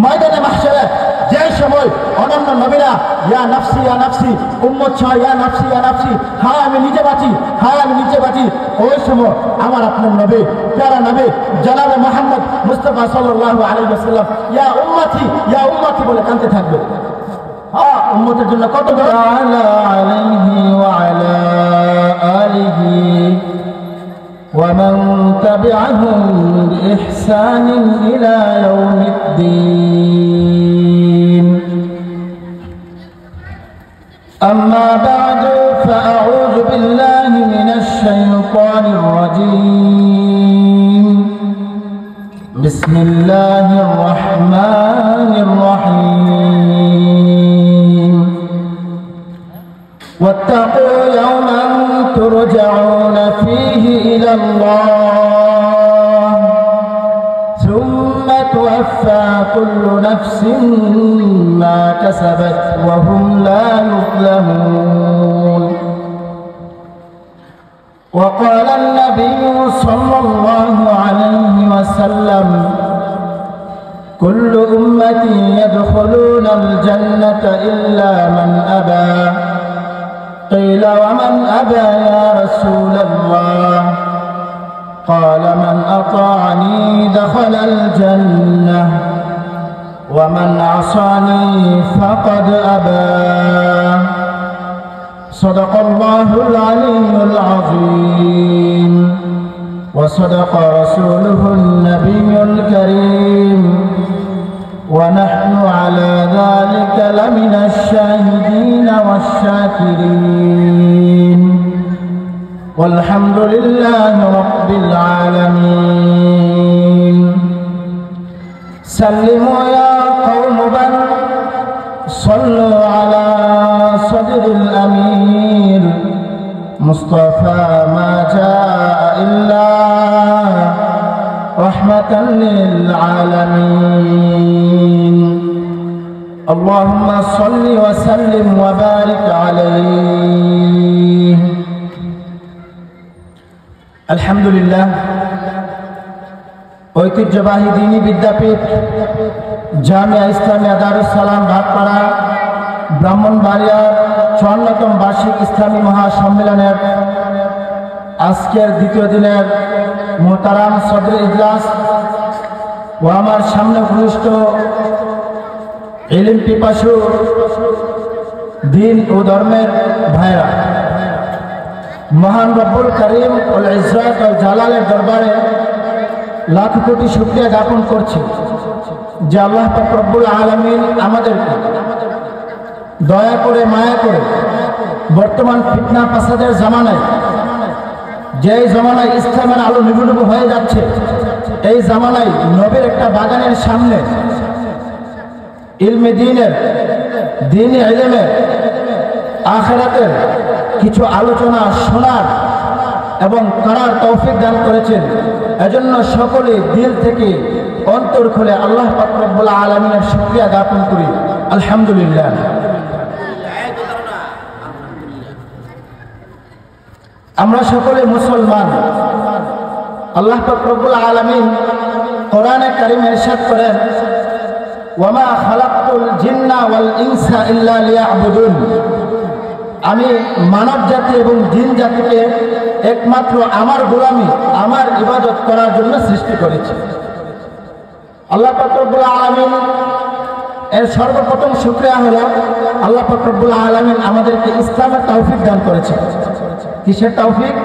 ময়দানে মাহশারে যে সময় অনন্য নবীরা ইয়া নাফসি উম্মত ছাড়া ইয়া নাফসি হ্যাঁ আমি নিজে বাঁচি ওই সময় আমার আপনার নবী প্যারা নবী জনাবে মুহাম্মদ মুস্তাফা সাল্লাল্লাহু আলাইহি ওয়াসাল্লাম ইয়া উম্মতি বলে কাঁদতে থাকবে। হ্যাঁ উম্মতের জন্য কত আলাইহি ওয়া আলা আলিহি ومن تبعهم بإحسان إلى يوم الدين أما بعد فأعوذ بالله من الشيطان الرجيم بسم الله الرحمن الرحيم واتقوا يوما ترجعون فيه إلى الله ثم توفى كل نفس ما كسبت وهم لا يظلمون وقال النبي صلى الله عليه وسلم كل أمتي يدخلون الجنة إلا من أبى قيل ومن أبى يا رسول الله قال من أطاعني دخل الجنة ومن عصاني فقد أبى صدق الله العلي العظيم وصدق رسوله النبي الكريم ونحن على ذلك لمن الشاهدين والشاكرين والحمد لله رب العالمين سلموا يا قوم بل صلوا على صدر الأمير مصطفى ما جاء إلا رحمة للعالمين اللهم صل وسلم وبارك عليه الحمد لله ঐতিহ্যবাহী দ্বীনি বিদ্যাপীঠ জামিয়া ইসলামিয়া দারুস সালাম ভাটপাড়া ব্রাহ্মণবাড়িয়া 54তম বার্ষিক ইসলামী মহাসম্মেলনের আজকের দ্বিতীয় দিনের মোহতারাম সদর ইজলাস ও আমার সামনে উপবিষ্ট ইলম পিপাসু দিন ও ধর্মের ভাইরা, মহান রব্বুল করিম ওল ইজ্জত ও জালালের দরবারে লাখ কোটি শুকরিয়া জ্ঞাপন করছি যে আল্লাহ পাক রব্বুল আলামিন আমাদেরকে দয়া করে মায়া করে বর্তমান ফিতনা ফাসাদের জামানায়, যেই জামানায় ইসলামের আলো নিভু হয়ে যাচ্ছে, এই জামানায় নবীর একটা বাগানের সামনে ইলমে দ্বীনের দ্বীনি ইলমের আখিরাতের কিছু আলোচনা শোনার এবং করার তৌফিক দান করেছেন। এজন্য সকলে দিল থেকে অন্তর খুলে আল্লাহ পাক রব্বুল আলামিনের শুকরিয়া জ্ঞাপন করি, আলহামদুলিল্লাহ। আমরা সকলে মুসলমান। আল্লাহ পাক রব্বুল আলামিন কোরআনে কারীমে ইরশাদ করেন, ওয়ামা খালাকতুল জিন্না ওয়াল ইনসা ইল্লা লিয়াবুদুন, আমি মানব জাতি এবং জিন জাতিকে একমাত্র আমার গোলামি, আমার ইবাদত করার জন্য সৃষ্টি করেছি। আল্লাহ পাক রব্বুল আলামিন এর সর্বপ্রথম শুকরিয়া হলো আল্লাহ পাক রব্বুল আলামিন আমাদেরকে ইসলামের তৌফিক দান করেছে। কিসের তৌফিক?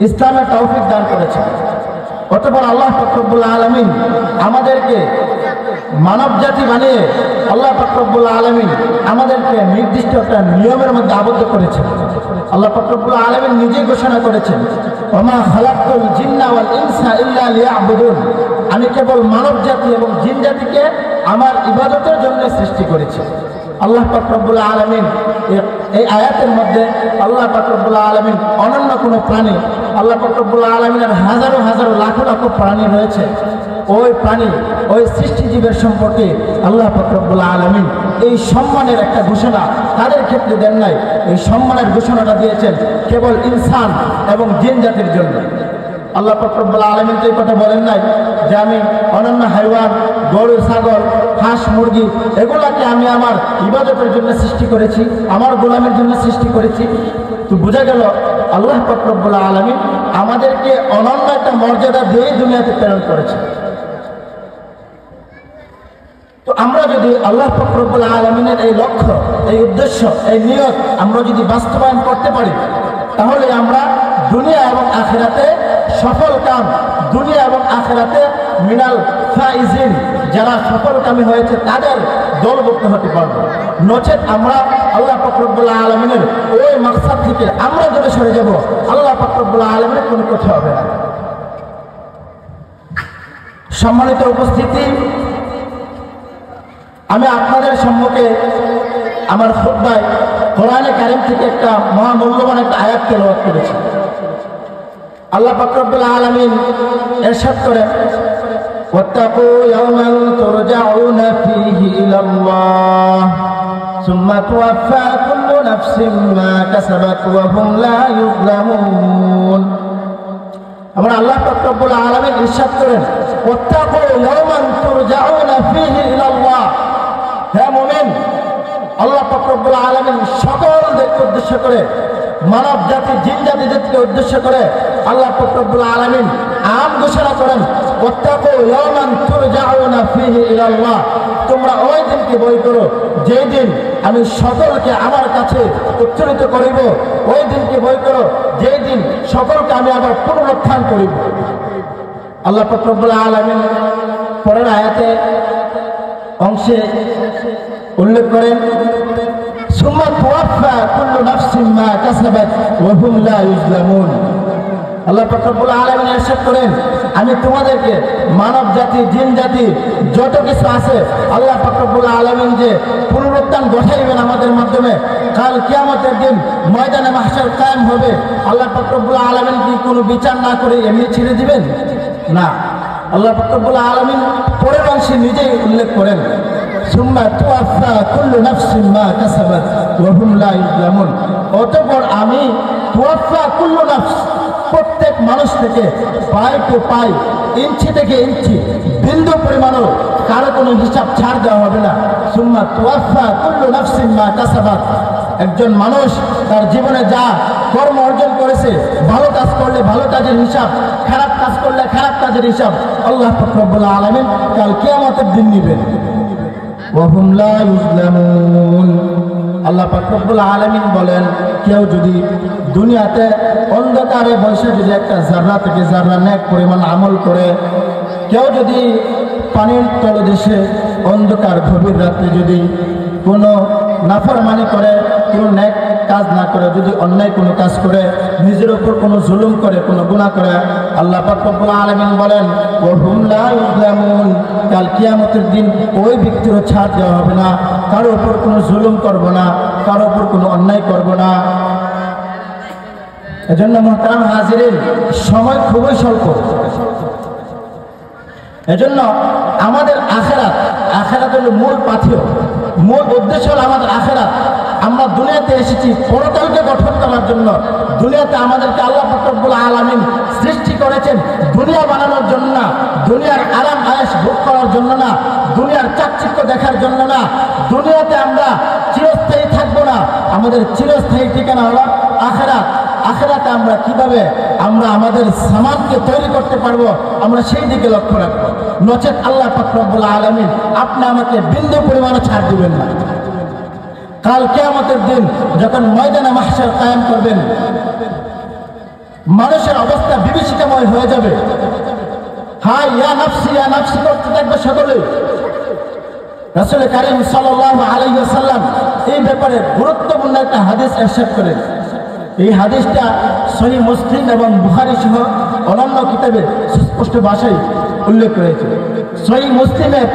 ইসলামের তৌফিক দান করেছে। অতঃপর আল্লাহ পাক রব্বুল আলামিন আমাদেরকে মানব জাতি বানিয়ে আল্লাহ পাক রব্বুল আলামিন আমাদেরকে নির্দিষ্ট একটা নিয়মের মধ্যে আবদ্ধ করেছেন। আল্লাহ পাক রব্বুল আলামিন নিজেই ঘোষণা করেছেন, ওমা খালাকতুল জিন্না ওয়াল ইনসা ইল্লা লিয়াবুদুন, আমি কেবল মানব জাতি এবং জিন জাতিকে আমার ইবাদতের জন্য সৃষ্টি করেছি। আল্লাহ পাক রব্বুল আলামিন এই আয়াতের মধ্যে আল্লাহ পাক রব্বুল আলামিন অনন্য কোনো প্রাণী, আল্লাহ পাক রব্বুল আলামিনের হাজারো হাজারো লাখো লাখো প্রাণী রয়েছে, ওই প্রাণী ওই সৃষ্টিজীবের সম্পর্কে আল্লাহ পাক রব্বুল আলামিন এই সম্মানের একটা ঘোষণা তাদের ক্ষেত্রে দেন নাই। এই সম্মানের ঘোষণাটা দিয়েছেন কেবল ইনসান এবং জিন জাতির জন্য। আল্লাহ পাক রব্বুল আলামিন তো এই কথা বলেন নাই যে আমি অন্যান্য হাইওয়ান, গরু, ছাগল, হাঁস, মুরগি এগুলাকে আমি আমার ইবাদতের জন্য সৃষ্টি করেছি, আমার গোলামের জন্য সৃষ্টি করেছি। তো বোঝা গেল আল্লাহ পাক রব্বুল আলামিন আমাদেরকে অনন্য একটা মর্যাদা দিয়ে দুনিয়াতে প্রেরণ করেছে। তো আমরা যদি আল্লাহ পাক রব্বুল আলামিনের এই লক্ষ্য, এই উদ্দেশ্য, এই নিয়ত আমরা যদি বাস্তবায়ন করতে পারি, তাহলে আমরা দুনিয়া এবং আখিরাতে সফল কাম, দুনিয়া এবং আখিরাতে মিনাল ফাইজিন, যারা সফলকামী হয়েছে তাদের দলভুক্ত হতে পারবো। নচেত আমরা আল্লাহ পাক রব্বুল আলামিনের ওই মাকসাদ থেকে আমরা যদি সরে যাব, আল্লাহ পাক রব্বুল আলামিনের কোনো কথা হবে না। সম্মানিত উপস্থিতি, আমি আপনাদের সম্মুখে আমার খুতবায় কোরআনে কারীম থেকে একটা মহামূল্যবান একটা আয়াত তেলাওয়াত করেছি। আল্লাহ পাক রব্বুল আলামিন ইরশাদ করেন, ওয়াত্তাকু ইয়াওমান তুরজাউনা ফীহি ইলাল্লাহ সুম্মা তুওয়াফা কুল্লু নাফসিন মা কাসাবাত ওয়া হুম লা ইউযলামুন। আমরা আল্লাহ পাক রব্বুল আলামিন ইরশাদ করেন, ওয়াত্তাকু ইয়াওমান তুরজাউনা ফীহি ইলাল্লাহ। হে মুমিন, আল্লাহ পাক রব্বুল আলামিন সকলদেরকে উদ্দেশ্য করে, মানব জাতি, জিন জাতিকে উদ্দেশ্য করে আল্লাহ পাক রব্বুল আলামিন আম ঘোষণা করেন, ওয়াত্তাকু ইয়াওমান তুরজাউনা ফীহি ইলাল্লাহ। তোমরা ওই দিনকে ভয় করো যেই দিন আমি সকলকে আমার কাছে উত্তরিত করিব, ওই দিনকে ভয় করো যেই দিন সকলকে আমি আবার পুনরুত্থান করিব। আল্লাহ পাক রব্বুল আলামিন পরের আয়াতে অংশে উল্লেখ করেন, সুম্মা তুওয়াফা কুল্লু নাফসিন মা কাসাবাত ওয়া হুম লা ইউযলামুন। আল্লাহ পাক রব্বুল আলামিন ইরশাদ করেন, আমি তোমাদেরকে, মানব জাতি, জিন জাতি যত কিছু আছে, আল্লাহ পাক রব্বুল আলামিন যে পুনরুত্থান ঘটাইবেন আমাদের মাধ্যমে, কাল কিয়ামতের দিন ময়দানে মাহশার কায়েম হবে, আল্লাহ পাক রব্বুল আলামিন কি কোনো বিচার না করে এমনি ছেড়ে দিবেন? না। আল্লাহ পাক রব্বুল আলামিন পরের অংশে নিজেই উল্লেখ করেন, সুম্মা তুওয়াফা কুল্লু নাফসিন মা কাসাবাত ওয়া হুম লা ইউযলামুন। অতঃপর আমি তুওয়াফা কুল্লু নাফস, প্রত্যেক মানুষ থেকে পাই টু পাই, ইঞ্চি থেকে ইঞ্চি, বিন্দু পরিমাণও কারো কোনো হিসাব ছাড় দেওয়া হবে না। সুম্মা তুওয়াফা কুল্লু নাফসিন মা কাসাবাত। একজন মানুষ তার জীবনে যা কর্ম অর্জন করেছে, ভালো কাজ করলে ভালো কাজের হিসাব, খারাপ কাজ করলে খারাপ কাজের হিসাব আল্লাহ পাক রব্বুল আলামিন কাল কিয়ামতের দিন নেবেন। ওয়া হুম লা ইউযলামুন। আল্লাহ পাক রব্বুল আলামিন বলেন, কেউ যদি দুনিয়াতে অন্ধকারে বসে যদি একটা জাররা থেকে জাররা নেক পরিমাণ আমল করে, কেউ যদি পানির তলদেশে অন্ধকার গভীর রাত্রে যদি কোনো নাফরমানি করে, কোনো নেক কাজ না করে, যদি অন্যায় কোনো কাজ করে, নিজের উপর কোনো জুলুম করে, কোনো গুনাহ করে, আল্লাহ পাক রব্বুল আলামিন বলেন, ওয়া হুম লা ইউযলামুন। কাল কিয়ামতের দিন ওই ব্যক্তিরও ছাড় দেওয়া হবে না, কারো উপর কোনো জুলুম করব না, কারো উপর কোনো অন্যায় করব না। এজন্য মুহতারাম হাজিরিন, সময় খুবই স্বল্প। এজন্য আমাদের আখিরাত, আখিরাত হলো মূল পাথেয়, মূল উদ্দেশ্য হলো আমাদের আখিরাত। আমরা দুনিয়াতে এসেছি পরকালকে গঠন করার জন্য। দুনিয়াতে আমাদেরকে আল্লাহ পাক রব্বুল আলামিন সৃষ্টি করেছেন দুনিয়া বানানোর জন্য না, দুনিয়ার আরাম আয়েশ ভোগ করার জন্য না, দুনিয়ার চাকচিক্য দেখার জন্য না। দুনিয়াতে আমরা চিরস্থায়ী থাকবো না, আমাদের চিরস্থায়ী ঠিকানা হলো আখিরাত। আখিরাতে আমরা কিভাবে আমরা আমাদের সামানকে তৈরি করতে পারবো, আমরা সেই দিকে লক্ষ্য রাখবো। নচেত আল্লাহ পাক রব্বুল আলামিন আপনি আমাকে বিন্দু পরিমাণও ছাড় দিবেন না। কাল কিয়ামতের দিন যখন ময়দানে মাহশার কায়েম করবেন, মানুষের অবস্থা বিভীষিকাময় হয়ে যাবে। হায় ইয়া নাফসি করতে থাকবে সকলে। রাসূল কারীম সাল্লাল্লাহু আলাইহি ওয়াসাল্লাম এই ব্যাপারে গুরুত্বপূর্ণ একটা হাদিস ইরশাদ করেন। এই হাদিসটা সহিহ মুসলিম এবং বুখারী সহ অন্যান্য কিতাবে সুস্পষ্ট ভাষায় উল্লেখ রয়েছে। সহিহ মুসলিমের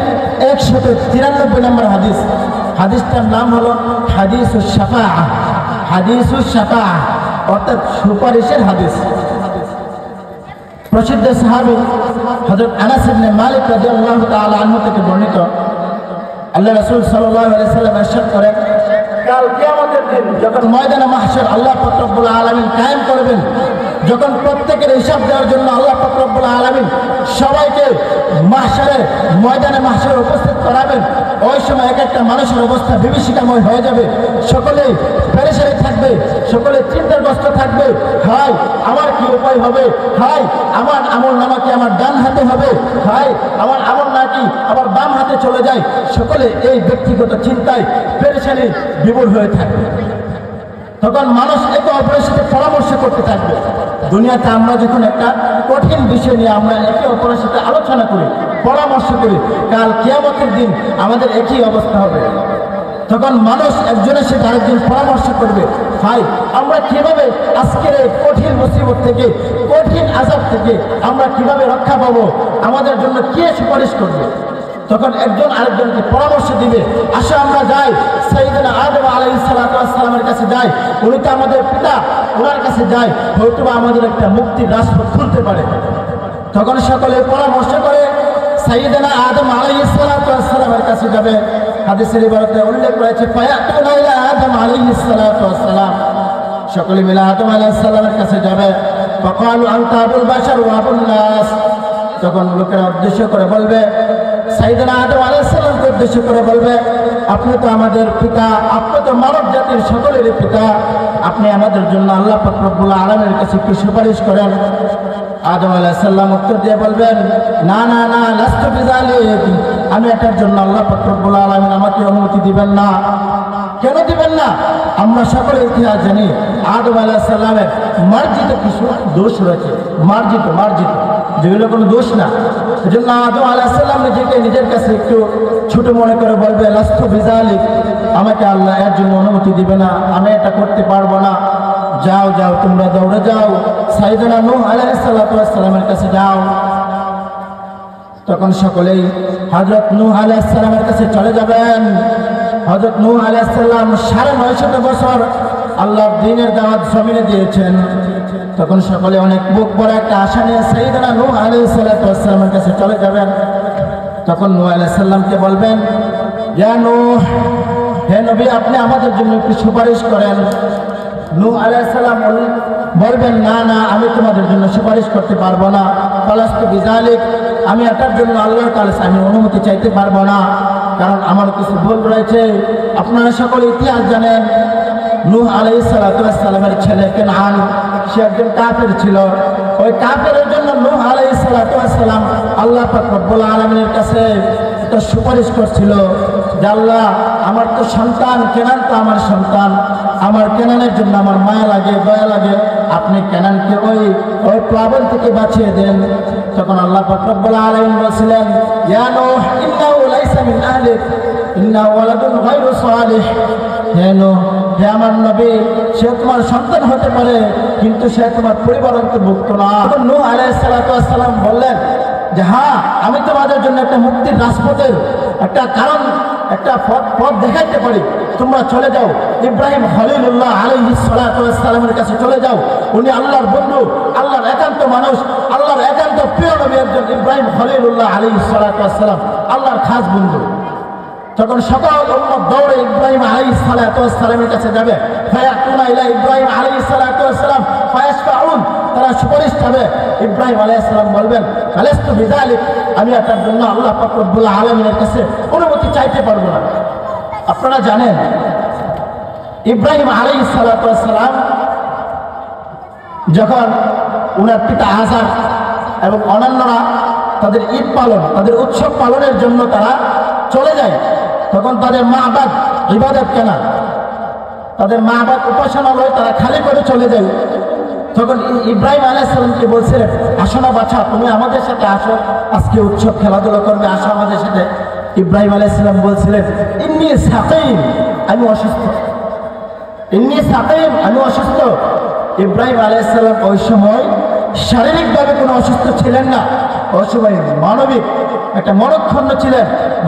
193 নম্বর হাদিস। হাদিসটার নাম হলো হাদিসুশ শাফাআহ। হাদিসুশ শাফাআহ অর্থাৎ সুপারিশের হাদিস। প্রসিদ্ধ সাহাবী হযরত আনাস ইবনে মালিক রাদিয়াল্লাহু তাআলা আনহু থেকে বর্ণিত, আল্লাহ রাসূল সাল্লাল্লাহু আলাইহি ওয়াসাল্লাম ইরশাদ করেন, কাল কিয়ামতের দিন যখন ময়দানে মাহশর আল্লাহ পাক রব্বুল আলামিন কায়েম করবেন, যখন প্রত্যেকের হিসাব দেওয়ার জন্য আল্লাহ পাক রব্বুল আলামিন সবাইকে মাহশারে ময়দানে মাহশারে উপস্থিত করাবেন, ওই সময় এক একটা মানুষের অবস্থা বিভীষিকাময় হয়ে যাবে। সকলেই পেরেশানি থাকবে, সকলে চিন্তাগ্রস্ত থাকবে। হাই আমার কি উপায় হবে, হাই আমার আমল নামা কি আমার ডান হাতে হবে, হাই আমার আমল নাকি আবার বাম হাতে চলে যায়। সকলে এই ব্যক্তিগত চিন্তায় পেরেশানি বিভোর হয়ে থাকবে। তখন মানুষ একে অপরের সাথে পরামর্শ করতে থাকবে। দুনিয়াতে আমরা যখন একটা কঠিন বিষয় নিয়ে আমরা একে অপরের সাথে আলোচনা করি, পরামর্শ করি, কাল কিয়ামতের দিন আমাদের একই অবস্থা হবে। তখন মানুষ একজনের সাথে আরেকজন পরামর্শ করবে, ভাই আমরা কিভাবে আজকের এই কঠিন মুসিবত থেকে, কঠিন আযাব থেকে আমরা কিভাবে রক্ষা পাবো, আমাদের জন্য কে সুপারিশ করবে। তখন একজন আরেকজনকে পরামর্শ দিবে, আসো আমরা যাই সাইয়েদনা আদম আলাইহিস সালাতু ওয়াস সালামের কাছে যাই, উনি তো আমাদের পিতা, ওনার কাছে যাই, হয়তো আমাদের একটা মুক্তির রাজপথ খুলতে পারে। তখন সকলে পরামর্শ করে সাইয়েদনা আদম আলাইহিস সালাতু ওয়াস সালামের কাছে যাবে। হাদিসের ইবারতে উল্লেখ রয়েছে ফায়াতুনা ইলা আদম আলাইহিস সালাতু ওয়াস সালাম, সকলে মিলে আদম আলাইহিস সালামের কাছে যাবে। ফাকালু আনতা আবুল বাশার ওয়া আবুন নাস, তখন লোকেরা উদ্দেশ্য করে বলবে, সাইয়েদনা আদম আলাইহিস সালামকে উদ্দেশ্য করে বলবে, আপনি তো আমাদের পিতা, আপনি তো মানব জাতির সকলেরই পিতা, আপনি আমাদের জন্য আল্লাহ পাক রব্বুল আলামিনের কাছে কি সুপারিশ করেন। আদম আলাইহিস সালাম উত্তর দিয়ে বলবেন, না না না লাস্তু বিযালিক, আমি এটার জন্য আল্লাহ পাক রব্বুল আলামিন আমাকে অনুমতি দিবেন না। কেন দিবেন না? আমরা সকলে ইতিহাস জানি আদম আলাইহিস সালামের মার্জিত কিছু দোষ রয়েছে, মার্জিত যেগুলো কোনো দোষ না। এজন্য আদম আলাইহিস সালাম নিজেকে নিজের কাছে একটু ছোট মনে করে বলবে, লাস্তু বিযালিক, আমাকে আল্লাহ এর জন্য অনুমতি দিবে না, আমি এটা করতে পারবো না। যাও যাও তোমরা দৌড়ে যাও সাইয়েদনা নূহ আলাইহিস সালাতু ওয়াস সালামের কাছে যাও। তখন সকলেই হযরত নূহ আলাইহিস সালামের কাছে চলে যাবেন। হযরত নূহ আলাইহিস সালাম ৯৫০ বছর আল্লাহর দ্বীনের দাওয়াত জমিনে দিয়েছেন। তখন সকলে অনেক বুক ভরা একটা আশা নিয়ে সাইয়েদনা নূহ আলাইহিস সালাতু ওয়াস সালামের কাছে চলে যাবেন। তখন নূহ আলাইহিস সালামকে বলবেন, ইয়া নূহ, হে নবী আপনি আমাদের জন্য একটু সুপারিশ করেন। নূহ আলাইহিস সালাম বলবেন, না না আমি তোমাদের জন্য সুপারিশ করতে পারবো না, লাস্তু বিযালিক, আমি এটার জন্য আল্লাহর কাছে আমি অনুমতি চাইতে পারবো না, কারণ আমার কিছু ভুল রয়েছে। আপনারা সকলে ইতিহাস জানেন, নূহ আলাইহিস সালাতু ওয়াস সালামের ছেলে কেনআন, সে একজন কাফের ছিল। ওই কাফেরের জন্য নূহ আলাইহিস সালাতু ওয়াস সালাম আল্লাহ পাক রব্বুল আলামিনের কাছে একটা সুপারিশ করছিল যে আল্লাহ আমার তো সন্তান, কেনান তো আমার সন্তান, আমার কেনানের জন্য আমার মায়া লাগে, দয়া লাগে, আপনি কেনানকে ওই প্লাবন থেকে বাঁচিয়ে দেন। তখন আল্লাহ পাক রব্বুল আলামিন বলেছিলেন, ইয়া নূহ ইন্নাহু লাইসা মিন আহলিক ইন্নাহু ওয়ালাদুন গায়রু সালিহ, হে নূহ, হে আমার নবী, সে তোমার সন্তান হতে পারে কিন্তু সে তোমার পরিবার অন্তর্ভুক্ত না। তখন নূহ আলাইহিস সালাতু ওয়াস সালাম বললেন যে হ্যাঁ আমি তোমাদের জন্য একটা মুক্তির রাজপথের একটা কারণ, একটা পথ দেখাইতে পারি, তোমরা চলে যাও ইব্রাহিম খলিলুল্লাহ আলাইহিস সালাতু ওয়াস সালামের কাছে চলে যাও। উনি আল্লাহর বন্ধু, আল্লাহর একান্ত মানুষ, আল্লাহর একান্ত প্রিয় নবী একজন ইব্রাহিম খলিলুল্লাহ আলাইহিস সালাতু ওয়াস সালাম, আল্লাহর খাস বন্ধু। তখন সকল উম্মত দৌড়ে ইব্রাহিম আলাইহিস সালাতু ওয়াস সালামের কাছে যাবে। ফায়াতুনা ইলা ইব্রাহিম আলাইহিস সালাতু ওয়াস সালাম ফায়াশফাউন, তারা সুপারিশ করবে। ইব্রাহিম আলাইহিস সালাম বলবেন, লাস্তু বিযালিক, আমি এটার জন্য আল্লাহ পাক রব্বুল আলামিনের কাছে অনুমতি চাইতে পারবো না। আপনারা জানেন ইব্রাহিম আলাইহিস সালাতু ওয়াস সালাম যখন উনার পিতা আযার এবং অন্যান্যরা তাদের ঈদ পালন, তাদের উৎসব পালনের জন্য তারা চলে যায়, তখন তাদের মাবাদ ইবাদত কেনা, তাদের মাবাদ উপাসনালয় তারা খালি করে চলে যায়। তখন ইব্রাহিম আলাইহিস সালামকে বলছিলেন, আসো না বাছা, তুমি আমাদের সাথে আসো, আজকে উৎসব খেলাধুলা করবে, আসো আমাদের সাথে। ইব্রাহিম আলাইহিস সালাম বলছিলেন, ইন্নী সাকিম, আমি অসুস্থ, ইন্নী সাকিম, আমি অসুস্থ। ইব্রাহিম আলাইহিস সালাম ওই সময় শারীরিকভাবে কোনো অসুস্থ ছিলেন না, ওই সময় মানবিক একটা মনক্ষুণ্ণ ছিলেন,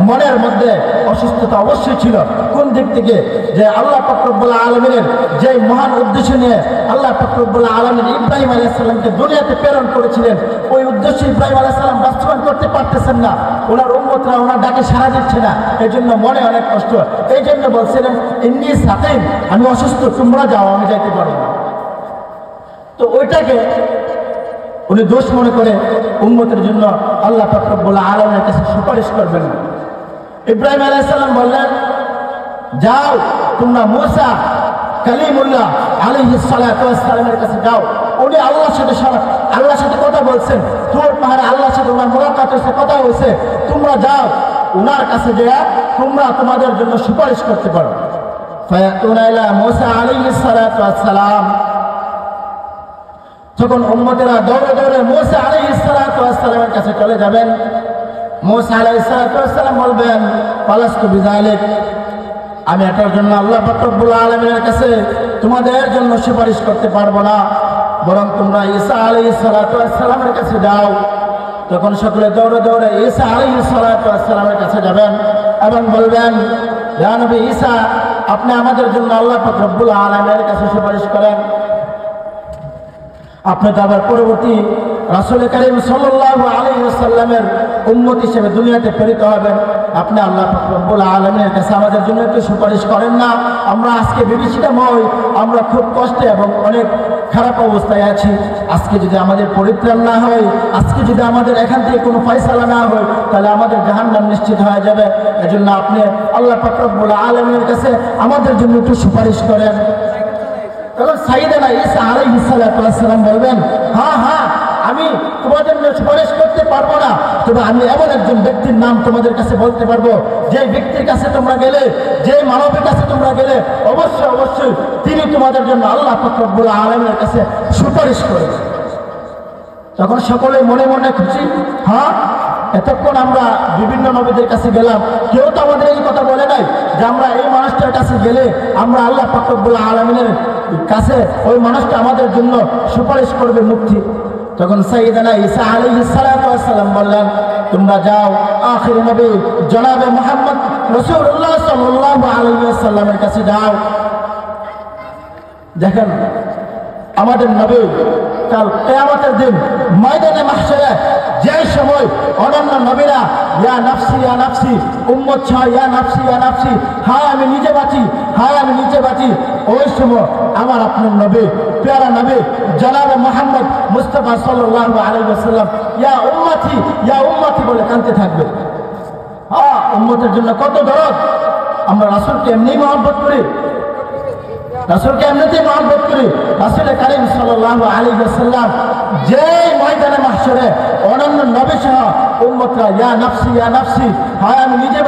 মনের মধ্যে অসুস্থতা অবশ্যই ছিল। কোন দিক থেকে? যে আল্লাহ পাক রব্বুল আলামিনের যে মহান উদ্দেশ্য নিয়ে আল্লাহ পাক রব্বুল আলামিন ইব্রাহিম আলাইহিস সালামকে দুনিয়াতে প্রেরণ করেছিলেন, ওই উদ্দেশ্য ইব্রাহিম আলাইহিস সালাম বাস্তবায়ন করতে পারতেছেন না, ওনার উম্মতরা ওনার ডাকে সাড়া দিচ্ছে না, এই জন্য মনে অনেক কষ্ট। এই জন্য বলছিলেন, ইন্নী সাকিম, আমি অসুস্থ, তোমরা যাও, আমি যাইতে পারবো না। তো ওইটাকে উনি দোষ মনে করে উম্মতের জন্য আল্লাহ পাক রব্বুল আলামিনের কাছে সুপারিশ করবেন। ইব্রাহিম আলাইহিস সালাম বললেন, যাও তোমরা মূসা কালিমুল্লাহ আলাইহিস সালাতু ওয়াস সালামের কাছে যাও। উনি আল্লাহর সাথে কথা বলছেন, তুর পাহাড়ে আল্লাহর সাথে ওনার মুলাকাত হয়েছে, কথা হয়েছে। তোমরা যাও উনার কাছে যাও, তোমরা তোমাদের জন্য সুপারিশ করতে পারো। ফায়াতুনা ইলা মূসা আলাইহিস সালাতু ওয়াস সালাম, যখন উম্মতেরা দৌড়ে দৌড়ে মূসা আলাইহিস সালাতু ওয়াস সালামের কাছে চলে যাবেন, মূসা আলাইহিস সালাতু ওয়াস সালাম বলবেন, ফালাস্তু বিযালিক, আমি এটার জন্য আল্লাহ পাক রব্বুল আলামিনের কাছে তোমাদের জন্য সুপারিশ করতে পারবো না, বরং তোমরা ঈসা আলাইহিস সালাতু ওয়াস সালামের কাছে যাও। তখন সকলে দৌড়ে দৌড়ে ঈসা আলাইহিস সালাতু ওয়াস সালামের কাছে যাবেন এবং বলবেন, ইয়া নবী ঈসা, আপনি আমাদের জন্য আল্লাহ পাক রব্বুল আলামিনের কাছে সুপারিশ করেন। আপনি তো আবার পরবর্তী রাসূল কারীম সাল্লাল্লাহু আলাইহি ওয়াসাল্লামের উম্মত হিসেবে দুনিয়াতে প্রেরিত হবেন, আপনি আল্লাহ পাক রব্বুল আলামিনের কাছে আমাদের জন্য একটু সুপারিশ করেন না। আমরা আজকে বিভীষিকাময়, আমরা খুব কষ্টে এবং অনেক খারাপ অবস্থায় আছি। আজকে যদি আমাদের পরিত্রাণ না হয়, আজকে যদি আমাদের এখান থেকে কোনো ফয়সালা না হয়, তাহলে আমাদের জাহান্নাম নিশ্চিত হয়ে যাবে। এজন্য আপনি আল্লাহ পাক রব্বুল আলামিনের কাছে আমাদের জন্য একটু সুপারিশ করেন। তখন সাইয়েদনা ঈসা আলাইহিস সালাতু ওয়াস সালাম বলবেন, হ্যাঁ আমি তোমাদের জন্য সুপারিশ করতে পারবো না, তবে আমি এমন একজন ব্যক্তির নাম তোমাদের কাছে বলতে পারবো, যে ব্যক্তির কাছে তোমরা গেলে, যে মানবের কাছে তোমরা গেলে অবশ্যই তিনি তোমাদের জন্য আল্লাহ পাক রব্বুল আলামিনের কাছে সুপারিশ করবে। তখন সকলে মনে মনে খুশি, হ্যাঁ এতক্ষণ আমরা বিভিন্ন নবীদের কাছে গেলাম, কেউ তো আমাদের এই কথা বলে নাই যে আমরা এই মানুষটার কাছে গেলে আমরা আল্লাহ পাক রব্বুল আলামিনের কাছে ওই মানুষটা আমাদের জন্য সুপারিশ করবে মুক্তি। তখন সাইয়েদনা ঈসা আলাইহিস সালাতু ওয়াস সালাম বললেন, তোমরা যাও আখির নবী জনাবে মুহাম্মদ রাসূলুল্লাহ সাল্লাল্লাহু আলাইহি ওয়াসাল্লামের কাছে যাও। দেখেন আমাদের নবী কাল কিয়ামতের দিন ময়দানে মাহশরে যে সময় অনন্য নবীরা ইয়া নাফসি ইয়া নাফসি, উম্মত ছাড় ইয়া নাফসি ইয়া নাফসি, হায় আমি নিজে বাঁচি, হায় আমি নিজে বাঁচি, ওই সময় আমার আপনার নবী, প্যারা নবী জনাবে মুহাম্মদ মুস্তাফা সাল্লাল্লাহু আলাইহি ওয়াসাল্লাম ইয়া উম্মতি বলে কাঁদতে থাকবে। উম্মতের জন্য কত দরদ। আমরা রাসূলকে এমনি মহব্বত করি, রাসূলকে এমনিতেই মহব্বত করি। রাসূল কারীম সাল্লাল্লাহু আলাইহি ওয়াসাল্লাম যে ময়দানে মাহশরে অনন্য নবী সহ উম্মতরা ইয়া নাফসি, হায় আমি নিজে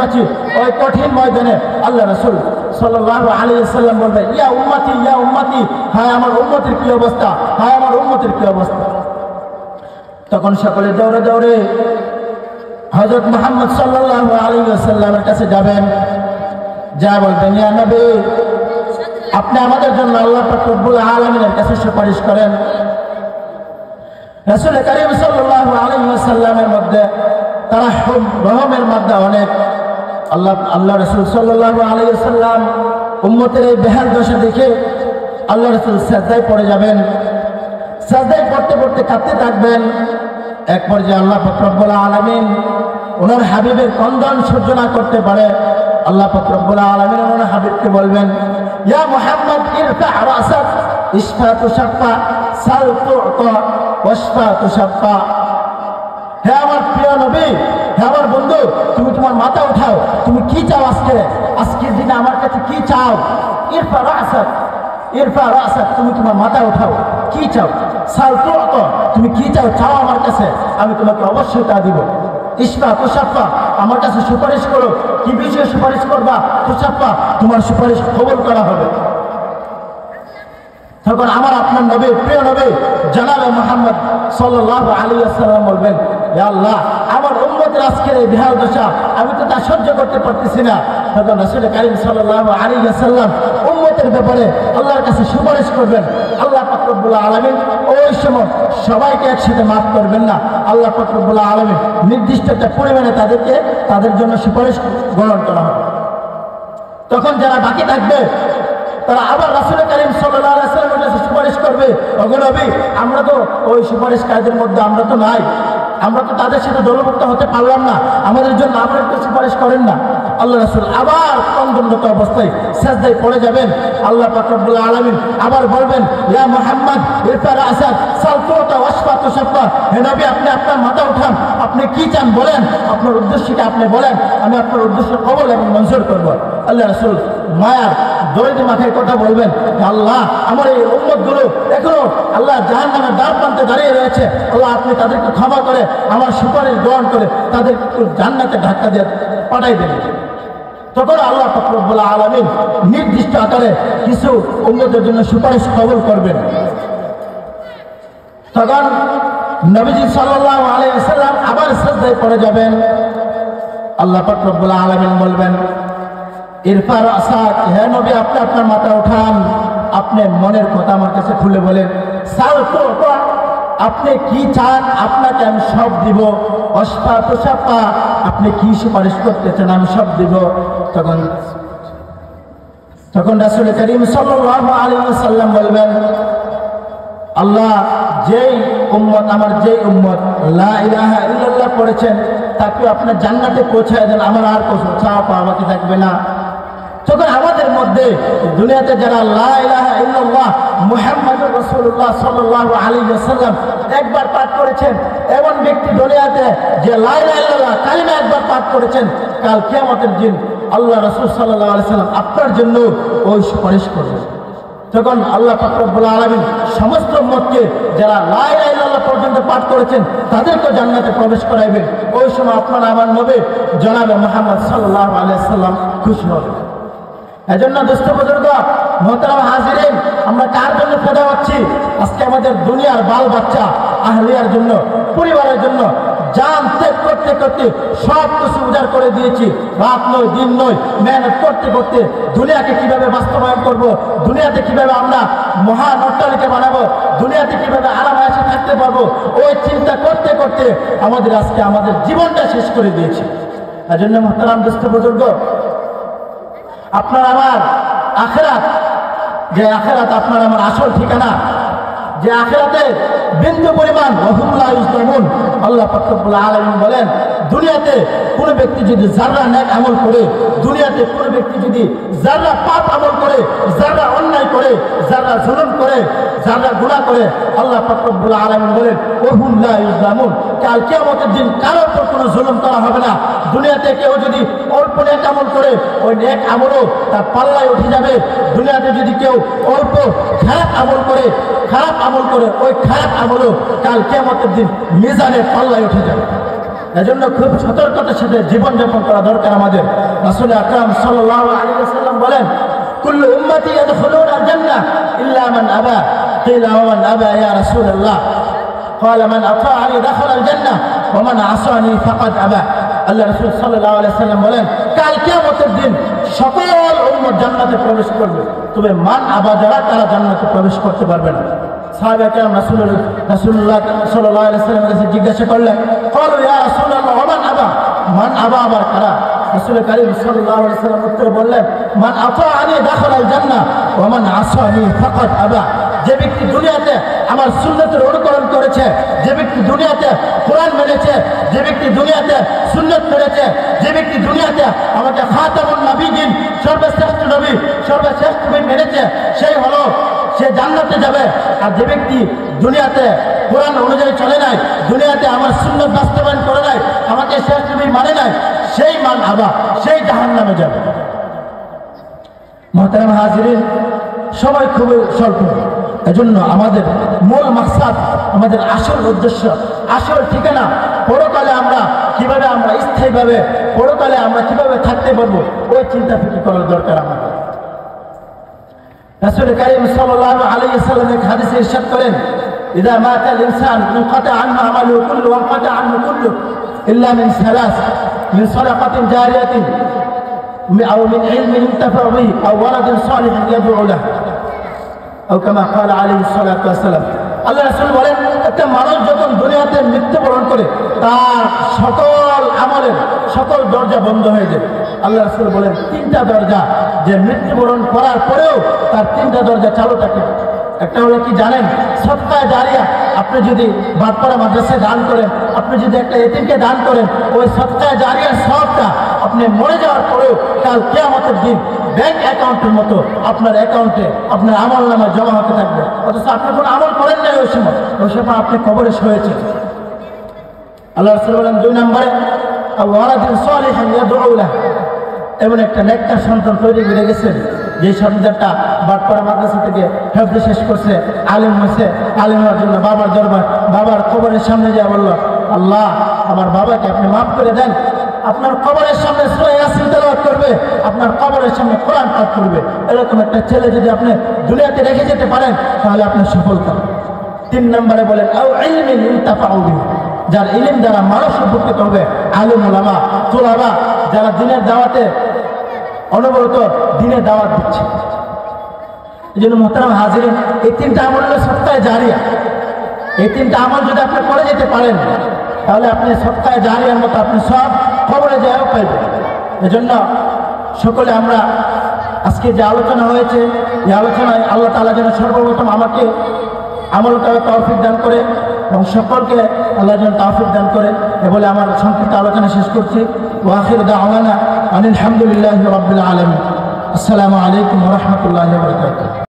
বাঁচি, ওই কঠিন ময়দানে আল্লাহ রাসূল সাল্লাল্লাহু আলাইহি ওয়াসাল্লাম বলবে, ইয়া উম্মতি, হায় আমার উম্মতের কি অবস্থা, হায় আমার উম্মতের কি অবস্থা। তখন সকলে দৌড়ে দৌড়ে হযরত মুহাম্মদ সাল্লাল্লাহু আলাইহি ওয়াসাল্লামের কাছে যাবেন, যা বলবেন, ইয়া নবী আপনি আমাদের জন্য আল্লাহ পাক রব্বুল আলামিনের কাছে সুপারিশ করেন। রাসূল কারীম সাল্লাল্লাহু আলাইহি ওয়াসাল্লামের মধ্যে তারাহুম রহমের মধ্যে অনেক। আল্লাহ রাসূল সাল্লাল্লাহু আলাইহি ওয়াসাল্লাম উম্মতের এই বেহাল দশা দেখে আল্লাহ রাসূল সিজদায় পড়ে যাবেন। সিজদায় পড়তে পড়তে কাঁদতে থাকবেন। এক পর্যায়ে আল্লাহ পাক রব্বুল আলামিন ওনার হাবিবের ক্রন্দন সহ্য না করতে পারে আল্লাহ পাক রব্বুল আলামিন ওনার হাবিবকে বলবেন, ইয়া মুহাম্মদ ইরফা রাসাক ইশফা তুশফা সাল তু'তা ওয়াশফা তুশফা। হে আমার প্রিয় নবী, হে আমার বন্ধু, তুমি তোমার মাথা উঠাও, তুমি কি চাও আজকের দিনে আমার কাছে কি চাও? ইরফা রাসাক, তুমি তোমার মাথা উঠাও, কি চাও? সাল তু'তা, তুমি কি চাও, চাও আমার কাছে, আমি তোমাকে অবশ্যই তা দিব। ইশফা তুশফা, আমার কাছে সুপারিশ করো, কি বিষয়ে সুপারিশ করবা? তুশফা, তোমার সুপারিশ কবুল করা হবে। তখন আমার আপনার নবী, প্রিয় নবী জনাবে মুহাম্মদ সাল্লাল্লাহু আলাইহি ওয়াসাল্লাম বলবেন, ইয়া আল্লাহ আমার উম্মতের আজকের এই বেহাল দশা আমি তো তা সহ্য করতে পারতেছি না। তখন রাসূল কারীম সাল্লাল্লাহু আলাইহি ওয়াসাল্লাম উম্মতের ব্যাপারে আল্লাহর কাছে সুপারিশ করবেন। আল্লাহ পাক রব্বুল আলামিন ওই সময় সবাইকে একসাথে মাফ করবেন না। আল্লাহ পাক রব্বুল আলামিন নির্দিষ্ট একটা পরিমাণে তাদের জন্য সুপারিশ গ্রহণ করা হবে। তখন যারা বাকি থাকবে তারা আবার রাসূল কারীম সাল্লাল্লাহু আলাইহি ওয়াসাল্লামের কাছে সুপারিশ করবে, ওগো নবী আমরা তো ওই সুপারিশকারীদের মধ্যে আমরা তো নাই, আমরা তো তাদের সাথে দলভুক্ত হতে পারলাম না, আমাদের জন্য আপনারা একটু সুপারিশ করেন না। আল্লাহ রাসূল আবার ক্রন্দনরত অবস্থায় সিজদায় পড়ে যাবেন। আল্লাহ পাক রব্বুল আলামিন আবার বলবেন, ইয়া মুহাম্মদ ইরফা রাসাক সাল তুতা ওয়াশফা তুশফা। হে নবী, আপনি আপনার মাথা উঠান, আপনি কি চান বলেন, আপনার উদ্দেশ্যটা আপনি বলেন, আমি আপনার উদ্দেশ্য কবুল এবং মঞ্জুর করব। আল্লাহ রাসূল মায়ার দরিদ্র মাথায় কথা বলবেন, আল্লাহ আমার এই উম্মতগুলো এখনো আল্লাহ জাহান্নামের দ্বার প্রান্তে দাঁড়িয়ে রয়েছে, আল্লাহ আপনি তাদেরকে ক্ষমা করে আমার সুপারিশ গ্রহণ করে তাদের জান্নাতে ধাক্কা দিয়ে পাঠাই দেবেন। তখন আল্লাহ পাক রব্বুল আলামিন নির্দিষ্ট আকারে কিছু উম্মতের জন্য সুপারিশ কবুল করবেন। তখন নবীজি সাল্লাল্লাহু আলাইহি ওয়াসাল্লাম আবার সিজদায় পড়ে যাবেন। আল্লাহ পাক রব্বুল আলামিন বলবেন, ইরফা রাসাক, হে নবী আপনি আপনার মাথা উঠান, আপনি মনের কথা আমার কাছে খুলে বলেন। সাল তুতা, আপনি কি চান আপনাকে আমি সব দিব। ওয়াশফা তুশফা, আপনি কি সুপারিশ করতে চান আমি সব দিব। তখন রাসূল করিম সাল্লাল্লাহু আলাইহি ওয়াসাল্লাম বলবেন, আল্লাহ যেই উম্মত আমার যেই উম্মত লা ইলাহা ইল্লাল্লাহ পড়েছেন তাকে আপনার জান্নাতে পৌঁছায় দেন, আমার আর কোনো চাওয়া পাওয়া বাকি থাকবে না। তখন আমাদের মধ্যে দুনিয়াতে যারা লা ইলাহা ইল্লাল্লাহ মুহাম্মাদুর রাসূলুল্লাহ সাল্লাল্লাহু আলাইহি ওয়াসাল্লাম একবার পাঠ করেছেন, এমন ব্যক্তি দুনিয়াতে যে লা ইলাহা ইল্লাল্লাহ কালিমা একবার পাঠ করেছেন, কাল কিয়ামতের দিন আল্লাহ রাসূল সাল্লাল্লাহু আলাইহি ওয়াসাল্লাম আপনার জন্য ওই সুপারিশ করবেন। তখন আল্লাহ পাক রব্বুল আলামিন সমস্ত উম্মতকে যারা লা ইলাহা ইল্লাল্লাহ পর্যন্ত পাঠ করেছেন তাদেরকে জান্নাতে প্রবেশ করাইবেন। ওই সময় আপনার আমার নবী জনাবে মুহাম্মদ সাল্লাল্লাহু আলাইহি ওয়াসাল্লাম খুশি হবেন। এজন্য দোস্ত বুজুর্গ মোহতারাম হাজিরিন, আমরা কার জন্য ফেদা হচ্ছি? আজকে আমাদের দুনিয়ার বাল বাচ্চা আহলিয়ার জন্য, পরিবারের জন্য জান ত্যাগ করতে করতে সব কিছু উজাড় করে দিয়েছি। রাত নয় দিন নয় মেহনত করতে করতে দুনিয়াকে কিভাবে বাস্তবায়ন করব, দুনিয়াতে কিভাবে আমরা মহান অট্টালিকা বানাবো, দুনিয়াতে কিভাবে আরাম আয়েশে থাকতে পারবো, ওই চিন্তা করতে করতে আমাদের আজকে আমাদের জীবনটা শেষ করে দিয়েছি। এজন্য মোহতারাম দোস্ত বুজুর্গ, আপনার আমার আখিরাত, যে আখিরাত আপনার আমার আসল ঠিকানা, যে আখিরাতে বিন্দু পরিমাণ ওয়াহুম লা ইউজলামুন। আল্লাহ পাক রব্বুল আলামিন বলেন, দুনিয়াতে কোন ব্যক্তি যদি যারা নেক আমল করে, দুনিয়াতে কোন ব্যক্তি যদি যারা পাপ আমল করে, যারা অন্যায় করে, যারা জুলুম করে, যারা গুনাহ করে, আল্লাহ পাক রব্বুল আলামিন বলেন ওয়াহুম লা ইউজলামুন, কাল কিয়ামতের দিন কারোর উপর কোনো জুলুম করা হবে না। দুনিয়াতে কেউ যদি অল্প নেক আমল করে, ওই নেক আমলও তার পাল্লায় উঠে যাবে। দুনিয়াতে যদি কেউ অল্প খারাপ আমল করে, ওই খারাপ আমলও কাল কিয়ামতের দিন মিজানের পাল্লায় উঠে যাবে। এজন্য খুব সতর্কতার সাথে জীবনযাপন করা দরকার আমাদের। রাসূল আকরাম সাল্লাল্লাহু আলাইহি ওয়াসাল্লাম বলেন, কুল্লু উম্মতি ইয়াদখুলুনাল জান্নাহ ইল্লা মান আবা। কিলা ওয়া মান আবা ইয়া রাসূলুল্লাহ? ক্বালা মান আতাআনি দাখালাল জান্নাহ ওয়া মান আসানি ফাকাদ আবা। আল্লাহ রাসূল সাল্লাল্লাহু আলাইহি ওয়াসাল্লাম বলেন, কাল কিয়ামতের দিন সকল উম্মত জান্নাতে প্রবেশ করবে, তবে মান আবা যারা তারা জান্নাতে প্রবেশ করতে পারবে না। সাহাবা কেরাম রাসূলুল্লাহ সাল্লাল্লাহু আলাইহি ওয়াসাল্লামের কাছে জিজ্ঞাসা করলেন, ক্বালু ইয়া রাসূলুল্লাহ ওয়া মান আবা? মান আবা আবার কারা? রাসূল কারীম সাল্লাল্লাহু আলাইহি ওয়াসাল্লাম উত্তর বললেন, মান আতাআনি দাখালাল জান্নাহ ওয়া মান আসানি ফাকাদ আবা। যে ব্যক্তি দুনিয়াতে আমার সুন্নতের অনুকরণ করেছে, যে ব্যক্তি দুনিয়াতে কোরআন মেনেছে, যে ব্যক্তি দুনিয়াতে সুন্নত মেনেছে, যে ব্যক্তি দুনিয়াতে আমাকে খাতামুন নবীয়িন সর্বশ্রেষ্ঠ নবী মেনেছে, সেই হলো সে জান্নাতে যাবে। আর যে ব্যক্তি দুনিয়াতে কোরআন অনুযায়ী চলে নাই, দুনিয়াতে আমার সুন্নত বাস্তবায়ন করে নাই, আমাকে শ্রেষ্ঠ নবী মানে নাই, সেই মান আবা, সেই জাহান্নামে যাবে। মুহতারাম হাজিরিন, সময় খুবই স্বল্প, এজন্য আমাদের মূল মাকসাদ, আমাদের আসল উদ্দেশ্য, আসল ঠিকানা, পরকালে আমরা কিভাবে আমরা স্থায়ীভাবে পরকালে আমরা কিভাবে থাকতে পারবো, ওই চিন্তা ফিকির করার দরকার আমাদের। রাসূল কারীম সাল্লাল্লাহু আলাইহি ওয়াসাল্লাম এক হাদিসে ইরশাদ করেন, ইযা মাতাল ইনসান ইনকাতা আনহু আমালুহু কুল্লুহু ওয়া ইনকাতা আনহু কুল্লুহু ইল্লা মিন সালাস, মিন সাদাকাতিন জারিয়াতিন আও মিন ইলমিন ইনতাফা বিহি আও ওয়ালাদিন সালিহিন ইয়াদউ লাহু, আও কামা ক্বালা আলাইহিস সালাতু ওয়াস সালাম। আল্লাহ রাসূল বলেন, একটা মানুষ যখন দুনিয়াতে মৃত্যুবরণ করে তার সকল আমলের সকল দরজা বন্ধ হয়ে যায়। আল্লাহ রাসূল বলেন, তিনটা দরজা যে মৃত্যুবরণ করার পরেও তার তিনটা দরজা চালু থাকে। একটা হলো কি জানেন? সদকায়ে জারিয়া। আপনি যদি বাদপাড়া মাদ্রাসায় দান করেন, আপনি যদি একটা এতিমকে দান করেন, ওই সদকায়ে জারিয়ার সওয়াবটা আপনি মরে যাওয়ার পরেও কাল কিয়ামতের দিন ব্যাংক অ্যাকাউন্টের মতো আপনার অ্যাকাউন্টে আপনার আমল নামা জমা হতে থাকবে, অথচ আপনি কোনো আমল করেন নাই ওই সময় আপনি কবরে শুয়েছেন। আল্লাহ রাসূল বলেন 2 নম্বরে ওয়ালাদিন সালিহান ইয়াদউ লাহু, এমন একটা নেককার সন্তান তৈরি করে গেছেন যে সন্তানটা বাটপাড়া মাদ্রাসা থেকে হেফজ শেষ করছে, আলেম হয়েছে, আলেম হওয়ার জন্য বাবার দরবার, বাবার কবরের সামনে যা বলল, আল্লাহ আমার বাবাকে আপনি মাফ করে দেন। আপনার কবরের সামনে সূরা ইয়াসিন তেলাওয়াত করবে, আপনার কবরের সামনে কোরআন পাঠ করবে। এরকম একটা ছেলে যদি আপনি দুনিয়াতে রেখে যেতে পারেন তাহলে আপনি সফলতা। 3 নম্বরে বলেন আও ইলমিন ইনতাফাউ বিহি, যার ইলম দ্বারা মানুষ উপকৃত হবে, আলেম উলামা তুলাবা যারা দিনের দাওয়াতে অনবরত দিনের দাওয়াত দিচ্ছে। এই জন্য মোহতারাম হাজিরিন, এই 3টা আমল হলো সত্তায়ে জারিয়া। এই 3টা আমল যদি আপনি করে যেতে পারেন তাহলে আপনি সত্তায়ে জারিয়ার মতো আপনি সব কবরে যাওয়া পাইবেন। এজন্য সকলে আমরা আজকে যে আলোচনা হয়েছে, এই আলোচনায় আল্লাহ তাআলা যেন সর্বপ্রথম আমাকে আমল করার তৌফিক দান করে এবং সকলকে আল্লাহ যেন তৌফিক দান করে। এ বলে আমার সংক্ষিপ্ত আলোচনা শেষ করছি। ওয়া আখিরু দাওয়ানা আলহামদুলিল্লাহি রাব্বিল আলামিন। আসসালামু আলাইকুম ওয়া রাহমাতুল্লাহি ওয়া বারাকাতুহু।